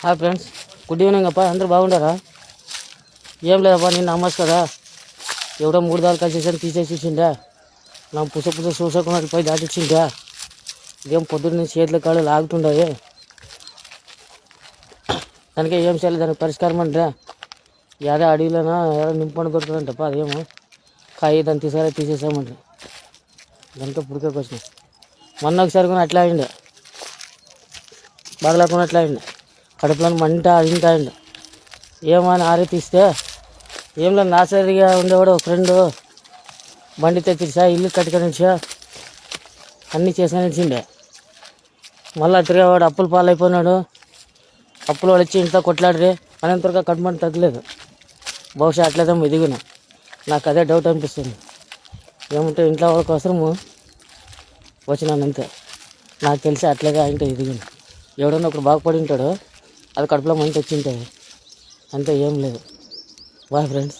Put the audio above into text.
Hi friends, good evening అప్ప. అందరూ బాగుండారా? ఏం లేదప్పా, నిన్న అమ్మచ్చు కదా, ఎవడో 3 దాలు కలిసేసరి తీసేసిండా. నా పుస చూసకుండా పోయి దాటిచ్చిండా. ఇదేం పొద్దున్న చేతుల కాళ్ళు లాగుతుండే. దానికి ఏం చేయాలి, దానికి పరిష్కారం అంటే ఏదో అడవిలోనా ఏదో నింపండి దొరుకుతుందంటప్ప. అదేమో కాయ దాన్ని తీసేసామంటే దాంతో పుడికేకి వచ్చినాయి. మొన్న ఒకసారి కూడా అట్లా అయిండే, బాగలేకుండా అట్లా అయిండే. కడుపులో మంట అదింట అయింది. ఏమని ఆరే తీస్తే ఏం లేదు, నాసరిగా ఉండేవాడు ఫ్రెండ్ బండి తెచ్చిసా, ఇల్లు కట్టుకొనిచ్చా, అన్నీ చేసుకొనిచ్చిండే. మళ్ళీ తిరిగేవాడు అప్పుల పాలైపోయినాడు. అప్పులు వాడు వచ్చి ఇంట్లో కొట్లాడరే అనంతరంగా కడుపుమంట తగ్గలేదు. బహుశా అట్లేదో ఎదిగిన, నాకు అదే డౌట్ అనిపిస్తుంది. ఏమంటే ఇంట్లో వాళ్ళ కోసము వచ్చినానంతే. నాకు తెలిసి అట్లేగా అంటే ఎదిగిన. ఎవడన్నా ఒకడు బాగుపడి ఉంటాడు, అది కడుపులో మంట వచ్చింటుంది అంతే, ఏం లేదు. Bye friends.